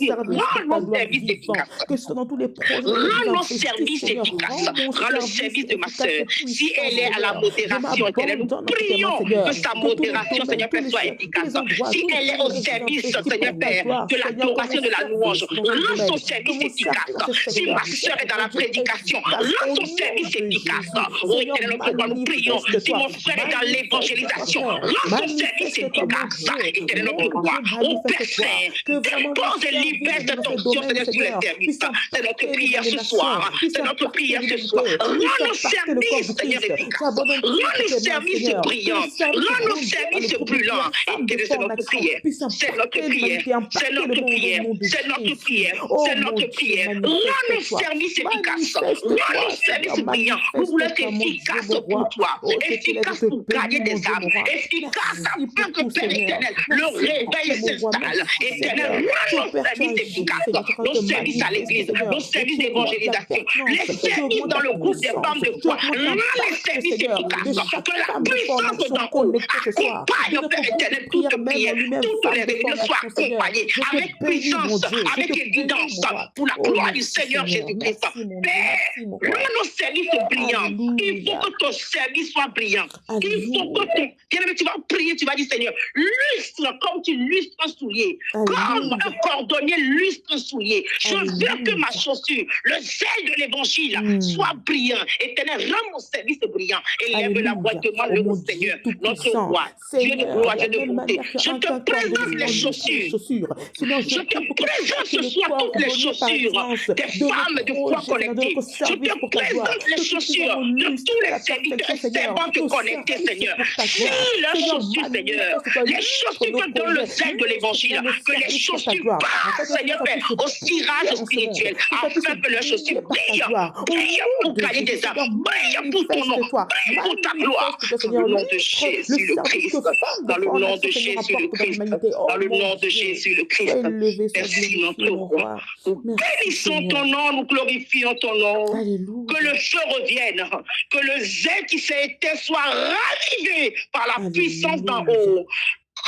service efficace. Que ce soit dans tous les projets. Rends mon service efficace. Rends le service de ma soeur. Si elle est à la modération, éternel, nous prions que sa modération, Seigneur Père, soit efficace. Si elle est au service, Seigneur Père, de l'adoration, de la louange. dans ce Rends son domaine. Que service mon efficace. service, Si Seigneur, ma puisse soeur être, est dans mon la Dieu, prédication, efficace rends au son nom service de efficace. Jésus. Oh Seigneur, Éternel, notre roi, nous prions. Si manifeste-toi. mon frère est dans l'évangélisation, Frère. rends son service Manifeste-toi, mon efficace. Dieu. Éternel, notre Mon roi. Dieu, Au Père manifeste-toi. Saint, Que vraiment mon dépose et service libère dans cette ce onction, domaine, Seigneur, sur le Seigneur, service. puisse C'est notre impacter prière les ce nations, soir. puisse C'est notre impacter prière ce soir. l'humanité, Rends puisse nos impacter le corps services, du Seigneur, Christ. efficaces. J'abandonne tout Rends entre nos tes mains, services Seigneur. Que le brillants. service Rends nos rendu par le services groupe de prière brûlants. Femmes de Éternel, foi c'est en notre action prière. puisse C'est notre impacter prière. l'humanité, C'est impacter le notre monde au prière. nom de C'est notre Jésus. prière. Oh C'est mon notre Dieu, prière. Rends nos manifeste-toi. services efficaces. Rends Manifeste-toi, nos Seigneur, services brillants. Nous voulons être manifeste-toi, mon Dieu, efficaces mon pour roi. toi. Oh, je t'élève, je Efficaces te pour gagner bénis, mon des Dieu, âmes. mon roi. Efficaces Merci pour afin que tout, Père Seigneur. éternel, le Merci pour réveil tout, mon roi. s'installe. Merci, Éternel, Seigneur. Tu rends nos opères, tu services agis, efficaces. Seigneur. Tu es en train de Nos te services à manifester, l'église, Seigneur. nos Et services tu augmentes la d'évangélisation, pertinence, les tu services augmentes dans la le groupe des puissance, femmes de tu foi. augmentes Rends les l'impact, services Seigneur, de efficaces. chaque Que la femme de foi en puissance action d'en haut connectée ce soir, de accompagne, notre Père groupe de éternel, toute prière, même en prière, lui-même, toutes femme les de foi réunions en soient action, Seigneur. accompagnées Je te avec bénis, mon puissance, Dieu. Je avec te bénis, évidence mon roi. pour la Oh, gloire du merci, Seigneur Seigneur. Jésus-Christ. Merci, mon Dieu. Père, Merci, mon roi. rends nos services brillants. Il faut Alléluia. que ton service soit brillant. Il faut que Alléluia. bien-aimé, tu vas prier, tu vas dire Seigneur, lustre comme tu lustres un soulier, comme Alléluia. un cordonnier lustre un soulier. Je veux que ma Alléluia. chaussure, le zèle de l'évangile, Hmm. soit brillant. Éternel, rends mon service brillant. Élève la voix, Alléluia. demande Oh le mon Seigneur, Dieu notre tout-puissant. roi, Dieu de Seigneur, gloire, de Dieu la de même bonté. manière Je qu'un te cordonnier présente les lustre les chaussures. chaussures. Seigneur, je Je prie te pour que tu présente fasses ce le soir toutes les cordonnier par chaussures excellence des de femmes nos de foi projets, Seigneur, de connectées. notre Je service te pour ta gloire. présente les Que tu puisses chaussures vraiment de tous lustrer les la serviteurs perfection, et Seigneur. servantes Nos connectés, services Seigneur. pour ta Si gloire. leurs Seigneur, chaussures, Seigneur, manifeste-toi, les lustre chaussures nos que dans le projets. zèle de Lustre, l'évangile, Seigneur, nos que les services pour ta chaussures gloire. Afin passent, que Seigneur ça Père, puisse au cirage briller en ce monde. spirituel, Que ça puisse afin que leurs chaussures briller par ta brillent, gloire. Au brillent nom pour de gagner Jésus, des âmes, Seigneur, brillent pour ton nom, manifeste-toi. brillent pour ta gloire. Manifeste-toi, Dans Seigneur. le nom de Lustre le Jésus le service que Christ, femme de dans le foi en nom action, de Seigneur, Jésus le apporte dans Christ, l'humanité. Oh dans le mon nom de Dieu. Jésus le Sois Christ. élevé, sois Merci glorifié, notre mon roi. roi. Nous Merci, bénissons Seigneur. ton nom, nous glorifions ton nom. Que Alléluia. le feu revienne, que le zèle qui s'est éteint soit ravivé par la puissance d'en Alléluia. haut.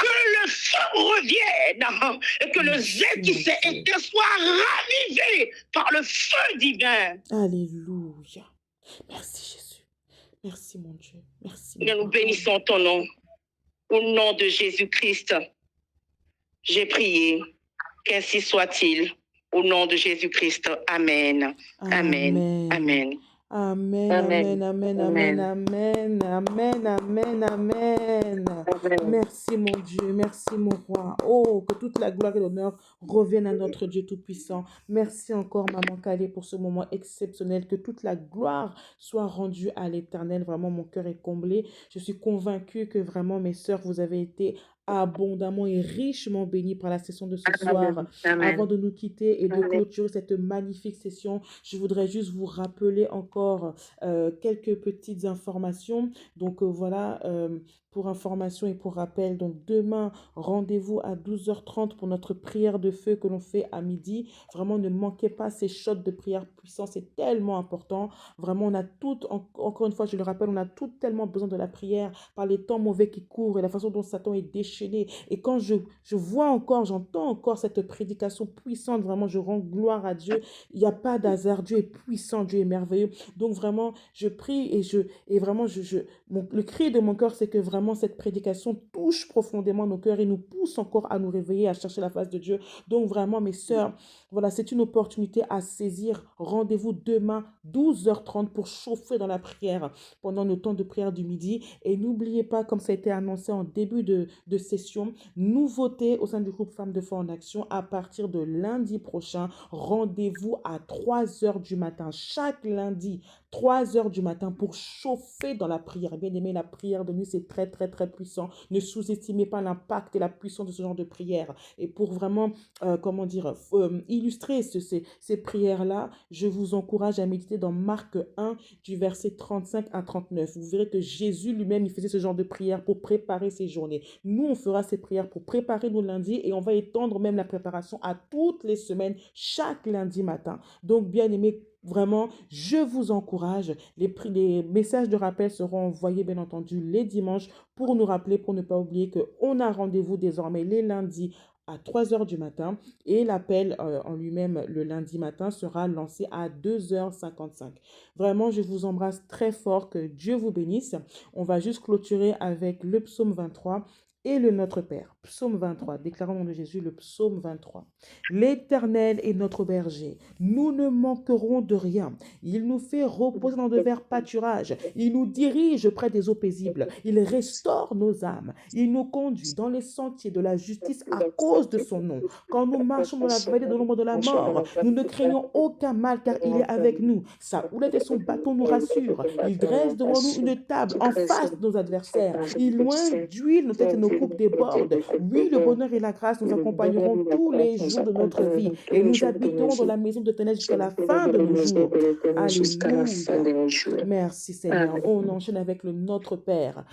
Que le feu revienne et que le Merci, zèle qui mon s'est Dieu. éteint soit ravivé par le feu divin. Alléluia. Merci, Jésus. Merci, mon Dieu. Merci, mon Et nous roi. bénissons ton nom. Au nom de Jésus-Christ, j'ai prié. Qu'ainsi soit-il. Au nom de Jésus-Christ. Amen. Amen. Amen. Amen, Amen. amen, amen, amen, amen, amen, amen, amen. Merci mon Dieu, merci mon roi. Oh, que toute la gloire et l'honneur reviennent à notre Dieu Tout-Puissant. Merci encore, Maman Calais, pour ce moment exceptionnel. Que toute la gloire soit rendue à l'Éternel. Vraiment, mon cœur est comblé. Je suis convaincue que vraiment, mes sœurs, vous avez été abondamment et richement bénis par la session de ce soir. Avant de nous quitter et de clôturer cette magnifique session, je voudrais juste vous rappeler encore quelques petites informations. Donc voilà, pour information et pour rappel, donc demain, rendez-vous à 12h30 pour notre prière de feu que l'on fait à midi. Vraiment, ne manquez pas ces shots de prière puissants, c'est tellement important. Vraiment, on a tout, encore une fois, je le rappelle, on a tout tellement besoin de la prière par les temps mauvais qui courent et la façon dont Satan est déchaîné. Et quand je vois encore, j'entends encore cette prédication puissante, vraiment, je rends gloire à Dieu. Il n'y a pas d'hasard, Dieu est puissant, Dieu est merveilleux. Donc vraiment, je prie et vraiment, le cri de mon cœur, c'est que vraiment cette prédication touche profondément nos cœurs et nous pousse encore à nous réveiller, à chercher la face de Dieu. Donc vraiment, mes sœurs, voilà, c'est une opportunité à saisir. Rendez-vous demain, 12h30 pour chauffer dans la prière pendant le temps de prière du midi. Et n'oubliez pas, comme ça a été annoncé en début de session, nouveauté au sein du groupe Femmes de foi en action à partir de lundi prochain. Rendez-vous à 3h du matin, chaque lundi, 3h du matin pour chauffer dans la prière. Bien aimé, la prière de nuit, c'est très, très, très puissant. Ne sous-estimez pas l'impact et la puissance de ce genre de prière. Et pour vraiment, illustrer ces prières-là, je vous encourage à méditer dans Marc 1, du verset 35 à 39. Vous verrez que Jésus lui-même, il faisait ce genre de prière pour préparer ses journées. Nous, on fera ces prières pour préparer nos lundis et on va étendre même la préparation à toutes les semaines, chaque lundi matin. Donc, bien aimé, vraiment, je vous encourage. Les messages de rappel seront envoyés, bien entendu, les dimanches pour nous rappeler, pour ne pas oublier qu'on a rendez-vous désormais les lundis à 3h du matin et l'appel en lui-même le lundi matin sera lancé à 2h55. Vraiment, je vous embrasse très fort, que Dieu vous bénisse. On va juste clôturer avec le psaume 23. et le Notre Père. Psaume 23, déclarons au nom de Jésus le psaume 23. L'Éternel est notre berger, nous ne manquerons de rien. Il nous fait reposer dans de verts pâturages, il nous dirige près des eaux paisibles, il restaure nos âmes, il nous conduit dans les sentiers de la justice à cause de son nom. Quand nous marchons dans la vallée de l'ombre de la mort, nous ne craignons aucun mal car il est avec nous. Sa houlette et son bâton nous rassurent. Il dresse devant nous une table en face de nos adversaires. Il loin d'huile nos têtes et nos coupes débordent. Oui, le bonheur et la grâce nous accompagneront tous les jours de notre vie et nous habiterons dans la maison de Ténèbres jusqu'à la fin de nos jours. Alléluia. Merci Seigneur. On enchaîne avec le Notre Père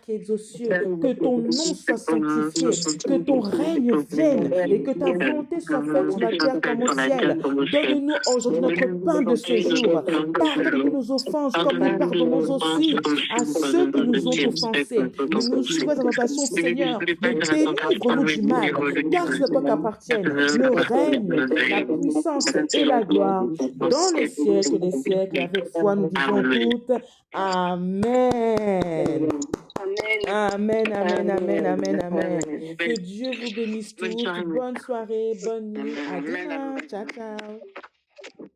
qui est aux cieux. Que ton nom soit sanctifié, que ton règne vienne et que ta volonté soit faite sur la terre comme au ciel. Donne-nous aujourd'hui notre pain de ce jour. Pardonne-nous nos offenses comme nous pardonnons aussi à ceux qui nous ont offensés. Ne nous soumets à la tentation, Seigneur, mais délivre-nous du mal, car c'est à toi qu'appartiennent le règne, la puissance et la gloire dans les siècles des siècles. Avec foi, nous disons toutes Amen. Amen, amen, amen, amen, amen. Que Dieu vous bénisse tous. Bonne soirée, bonne nuit. À demain. Ciao, ciao.